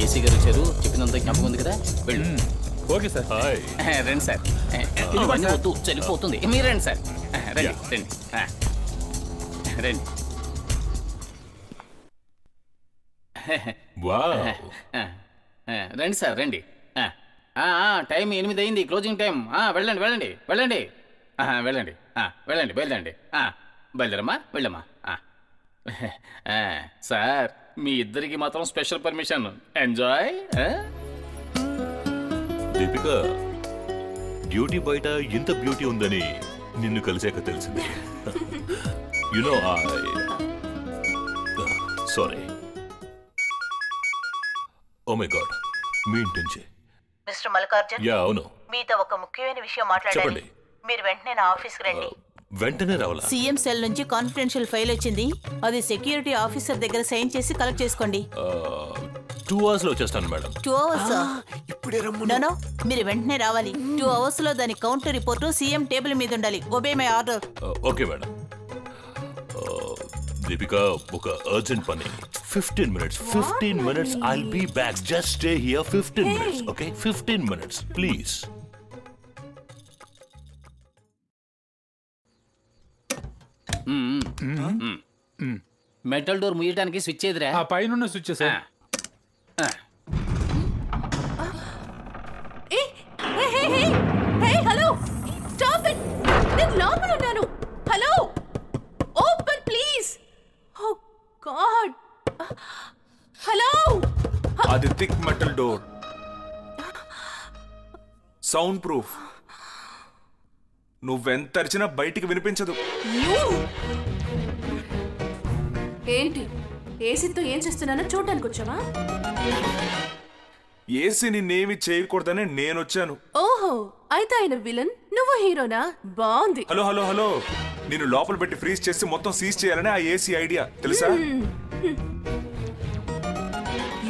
AC గారు వచ్చారు, చెప్పినంత జ్ఞాపకం ఉంది కదా, వెళ్ళు. Okay sir. రండి సార్. ఇవన్నీ వద్దు, చనిపోతుంది. మీరు రండి సార్, రండి రండి రండి. రండి సార్ రండి. టైం 8 అయింది, క్లోజింగ్ టైం. వెళ్ళండి వెళ్ళండి వెళ్ళండి వెళ్ళండి వెళ్ళండి, బయలుదేరండి. బయలుదేరమ్మా, వెళ్ళమ్మా. సార్ మీ ఇద్దరికి మాత్రం special permission. Enjoy. Deepika, duty బయట ఇంత బ్యూటీ ఉందని నిన్ను కలిసాక తెలిసింది. You know sorry. Oh my god, మీ ఇంటి నుంచి. మిస్టర్ మల్లికార్జున్. యా అవును. మీతో ఒక ముఖ్యమైన విషయం మాట్లాడాలి. మీరు వెంటనే నా ఆఫీస్కి రండి. వెంటనే రావాలా? సీఎం సెల్ నుంచి కాన్ఫిడెన్షియల్ ఫైల్ వచ్చింది. అది సెక్యూరిటీ ఆఫీసర్ దగ్గర సైన్ చేసి కలెక్ట్ చేసుకోండి. 2 hours లో వచ్చేస్తాను మేడం. 2 hours? నో, మీరు వెంటనే రావాలి. 2 hours లో దాని కౌంటర్ రిపోర్టు సీఎం టేబుల్ మీద ఉండాలి. Obey my order. Okay madam. Deepika, ఒక అర్జెంట్ పని. 15 minutes I'll be back. Just stay here 15 minutes, okay? 15 minutes, please. Metal door ముయ్యడానికి స్విచ్ ఏదిరా? ఆ పైన switch sir. Hello, stop it. నేను లోపల ఉన్నాను. Hello, open please. Oh god. Hello. అది thick metal door, sound proof. నువ్వెంత అరిచినా బయటికి వినిపించదు. ఏంటి ఏసీతో ఏం చేస్తున్నానో చూడడానికి వచ్చావా? ఏసీ నిన్నేమి చేయకూడదనే నేను వచ్చాను. ఓహో, అయితే ఆయన విలన్, నువ్వు హీరోనా? బాగుంది. హలో హలో హలో, నిన్ను లోపల పెట్టి ఫ్రీజ్ చేసి మొత్తం సీజ్ చేయాలనే ఆ ఏసీ ఐడియా, తెలుసా?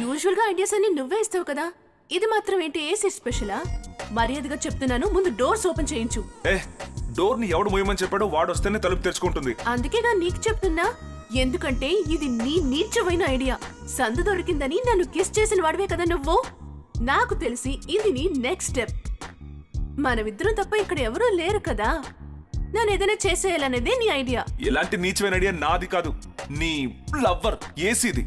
యూజువల్ గా ఐడియాస్ అన్ని నువ్వే ఇస్తావు కదా, ఇది మాత్రం ఏంటి ఏసీ స్పెషలా? మర్యాదగా చెప్తున్నాను, ముందు డోర్స్ ఓపెన్ చేయించు. డోర్ ని ఎవడు మూయమని చెప్పాడో వాడు వస్తేనే తలుపు తెరుచుకుంటుంది. అందుకేగా నీకు చెప్తున్నా, ఎందుకంటే ఇది నీ నీచమైన ఐడియా. సందు దొరికిందని నన్ను కిస్ చేసిన వాడివే కదా నువ్వు. నాకు తెలిసి ఇది నీ నెక్స్ట్ స్టెప్. మనమిద్దరం తప్ప ఇక్కడ ఎవరూ లేరు కదా, నన్ను ఏదైనా చేసేయాలనేదే నీ ఐడియా. ఎలాంటి నీచమైన ఐడియా నాది కాదు, నీ లవ్వర్ ఏసీది.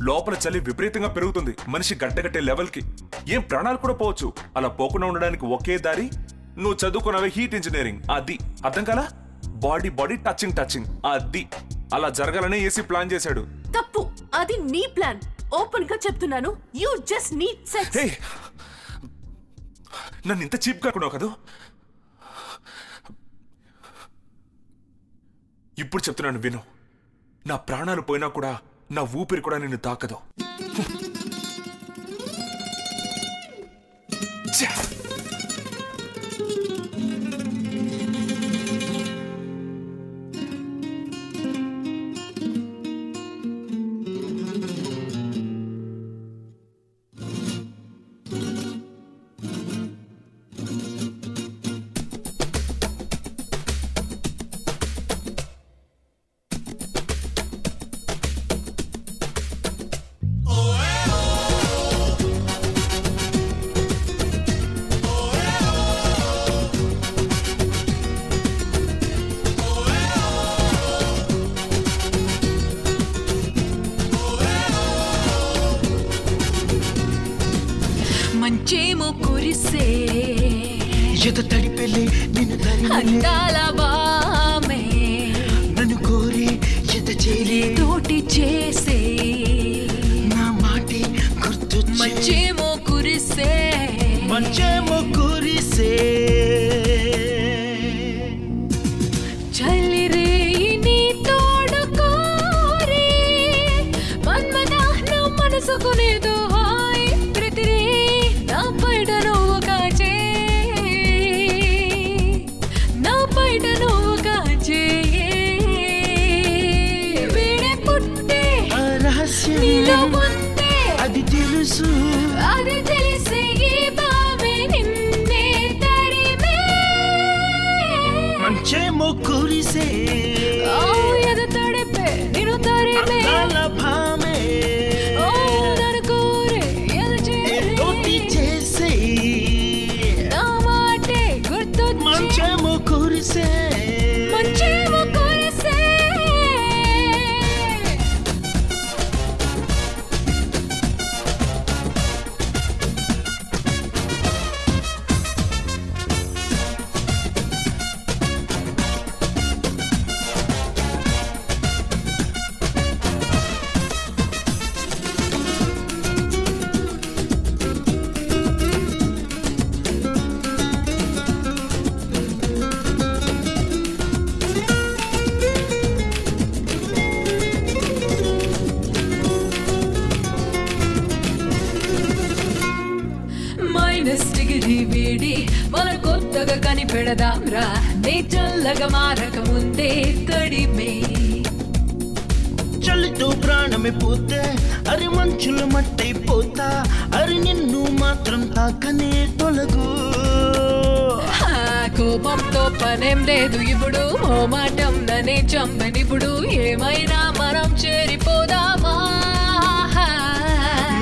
లోపల చలి విపరీతంగా పెరుగుతుంది, మనిషి గడ్డగట్టే లెవెల్ కి. ఏం ప్రాణాలు కూడా పోవచ్చు. అలా పోకుండా ఉండడానికి ఒకే దారి, నువ్వు చదువుకున్నవే హీట్ ఇంజనీరింగ్. అది అర్థం కాలా? Body body touching. అది అలా జరగాలనే ఏసీ ప్లాన్ చేశాడు. తప్పు, అది నీ ప్లాన్. ఓపెన్ గా చెప్తున్నాను, యు జస్ట్ నీడ్ సెక్స్. నన్ను ఇంత చీప్ గా కొన్నావు కదా. ఇప్పుడు చెప్తున్నాను విను, నా ప్రాణాలు పోయినా కూడా నా ఊపిరి కూడా నిన్ను తాకదు. మంచేమో కురిసే తడిపెళ్ళి నిన్ను అందాల బామే నన్ను కోరి చేరి తోటి చేసే నా మాటి గుర్తు. మంచేమో కురిసే చలి రే నీ తోడు కోరి మన్మద నా మనసుకునేదో హాయ్ ప్రతిరే నా పైట నువ్వు కాచే వేడే పుట్టే నీలో ఉంటే అది తెలుసు, అది తెలిసే ఈ బావే నిన్నే తరిమే. మంచేమో కురిసే ఎద తడిపే నిన్ను తరిమే. భామే నన్ను కోరే ఎద కనిపెడదాంరా నీ చల్లగా మారక ముందే తడిమే చలితో ప్రాణమే పోతే అరి మంచుల మట్టైపోతా అరి నిన్ను మాత్రం తాకనే తొలగు కోపంతో పనేం లేదు ఇప్పుడు ఓ మాటం ననే చంపనిప్పుడు ఏమైనా మనం చేరిపోదామా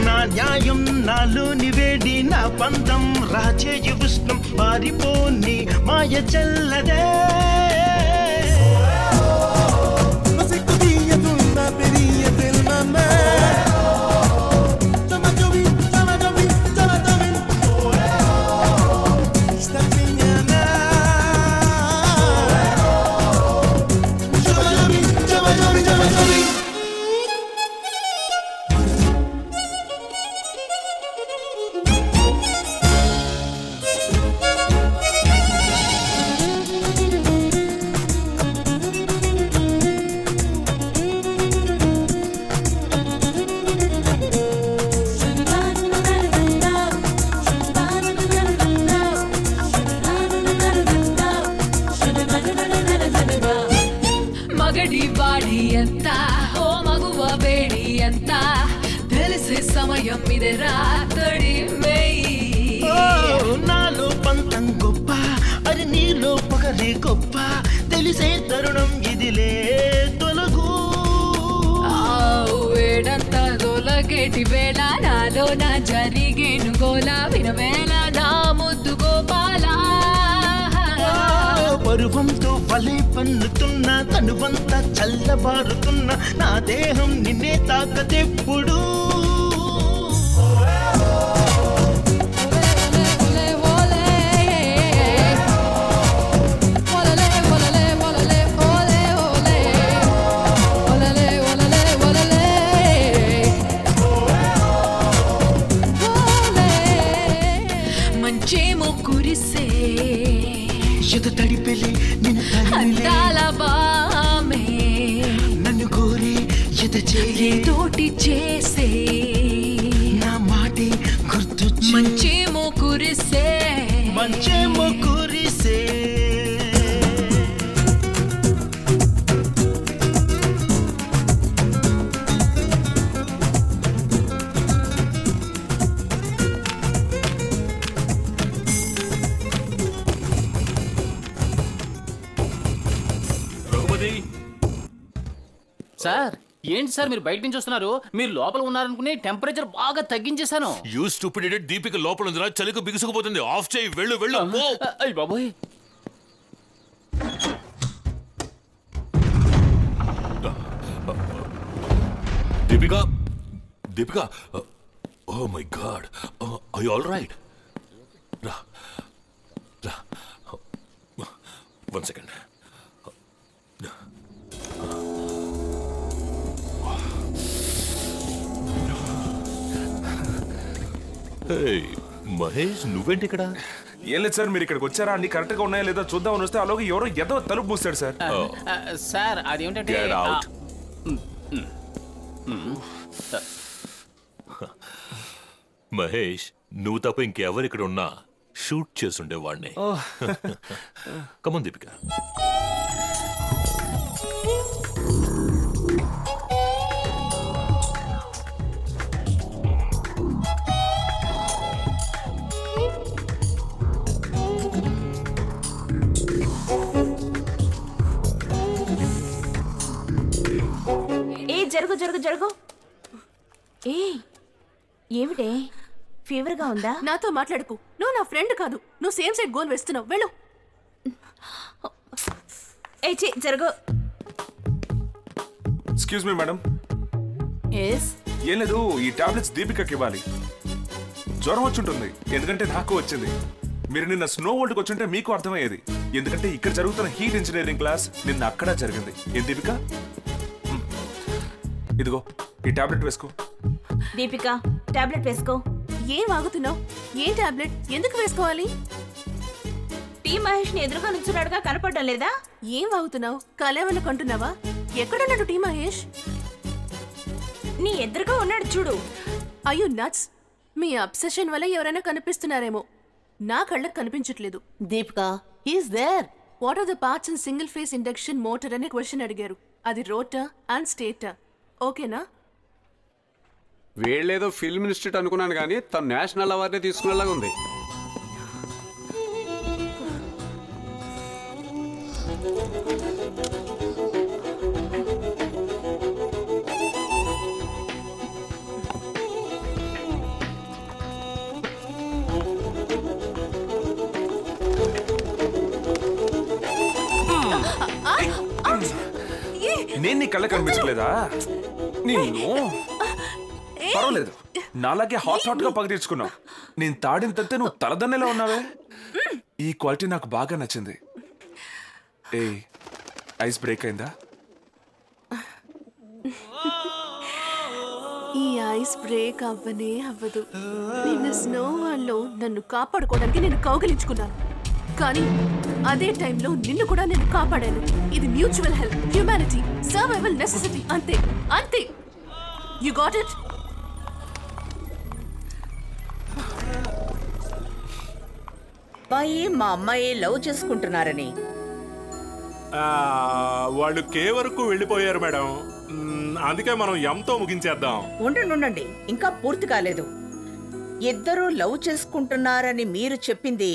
నా న్యాయం నాలోని వేడి నా పంతం రాచేయ ఉష్ణం పారిపోని మాయ చల్లదే మగడి వాడి ఎంత ఓ మగువ వేడి ఎంత తెలిసే సమయం ఇదేరా తడిమే నాలో పంతం గొప్ప అది నీలో పగలే గొప్ప తెలిసే తరుణం ఇదిలే తొలగు వేడంతా తొలగేటి వేళ నాలో నా జరిగేను గోలా వినవేళ నా ముద్దు గోపాలా పరువంతో వలే పన్నుతున్నా తనువంతా చల్లబారుతున్నా నా దేహం నిన్నే తాకదెప్పుడు మంచేమో కురిసే తడిపెలి నిన్ను అందాల బామే నన్ను కోరి తోటి చేసే నా మాటే గుర్తొచ్చి మంచేమో కురిసే మంచేమో కురిసే సార్ ఏంటి సార్ మీరు బయట నుంచి వస్తున్నారు మీరు లోపల ఉన్నారనుకుని టెంపరేచర్ బాగా తగ్గించేశాను యూ స్టూపిడ్ ఇడియట్ దీపిక లోపల ఉందిరా చలికి బిగుసుకుపోతుంది ఆఫ్ చేయి వెళ్ళు వెళ్ళు పో. అయ్య బాబోయ్ Deepika Deepika oh my God I all right రా రా 1 సెకండ్ మహేష్ నువ్వేంటి ఇక్కడ ఏం లేదు సార్, మీరు ఇక్కడికి వచ్చారా అన్ని కరెక్ట్ గా ఉన్నాయా లేదా చూద్దామని వస్తే అలాగే ఎవరో ఏదో తలుపు మూస్తాడు సార్. సార్ అదేంటంటే Get out. మహేష్ నువ్వు తప్ప ఇంకెవరు ఇక్కడ ఉన్నా షూట్ చేసుండేవాడిని. కమన్ దీపిక. జరుగు జరుగు జరుగు. ఏ ఏమిటే ఫీవర్గా ఉందా? నాతో మాట్లాడుకు. నువ్వు నా ఫ్రెండ్ కాదు, నువ్వు సేమ్ సైడ్ గోల్ వేస్తున్నావు. వెళ్ళు. ఏ జరుగు. Excuse me madam. ఎస్. ఏం లేదు, ఈ టాబ్లెట్స్ దీపికకి ఇవ్వాలి. జ్వరం వచ్చుంటుంది, ఎందుకంటే నాకు వచ్చింది. మీరు నిన్న స్నో వరల్డ్కి వచ్చుంటే మీకు అర్థమయ్యేది, ఎందుకంటే ఇక్కడ జరుగుతున్న హీట్ ఇంజనీరింగ్ క్లాస్ నిన్న అక్కడ జరిగింది. ఏం దీపిక, ఇదిగో ఈ టాబ్లెట్ వేసుకో. దీపిక టాబ్లెట్ వేసుకో. ఏం ఆగుతున్నావు? ఏ టాబ్లెట్ ఎందుకు వేసుకోవాలి? టీ మహేష్ ని ఎదురుగా నుంచున్నాడుగా, కనపడడం లేదా? ఏం ఆగుతున్నావు? కలేవన్న కంటున్నావా? ఎక్కడున్నాడు టీ మహేష్? నీ ఎదురుగా ఉన్నాడు చూడు. అయ్యో నట్స్, మీ అబ్సెషన్ వల్ల ఎవరైనా కనిపిస్తున్నారేమో, నా కళ్ళకు కనిపించట్లేదు. Deepika he's there. What are the parts in single phase induction motor అనే క్వశ్చన్ అడిగారు. అది రోటర్ అండ్ స్టేటర్. ఓకేనా? వీళ్ళేదో ఫిల్మ్ ఇన్స్టిట్యూట్ అనుకున్నాను కానీ తను నేషనల్ అవార్డే తీసుకునేలాగా ఉంది. నేను నీ కళ్ళ కనిపించలేదా? నిన్ను పర్వాలేదు, నాలాగే హాట్ గా పగ తీర్చుకున్నావు. నేను తాడిన తంతే నువ్వు తలదన్నెలా ఉన్నావే. ఈ క్వాలిటీ నాకు బాగా నచ్చింది. ఏ ఐస్ బ్రేక్ అయిందా? ఈ ఐస్ బ్రేక్ అవ్వనే అవ్వదు. నిన్న స్నో వాళ్ళు నన్ను కాపాడుకోవడానికి నేను కౌగిలించుకున్నాను, కానీ అదే టైంలో నిన్ను కూడా నేను కాపాడాను. ఇది mutual help, humanity, survival necessity. అంతే అంతే. You got it? మా అమ్మాయి లవ్ చేసుకుంటున్నారని వాళ్ళు కే వరకు వెళ్ళిపోయారు మేడం. అందుకే మనం ఎంతో ముగించేద్దాం. ఉండండి, ఇంకా పూర్తి కాలేదు. ఇద్దరూ లవ్ చేసుకుంటున్నారని మీరు చెప్పింది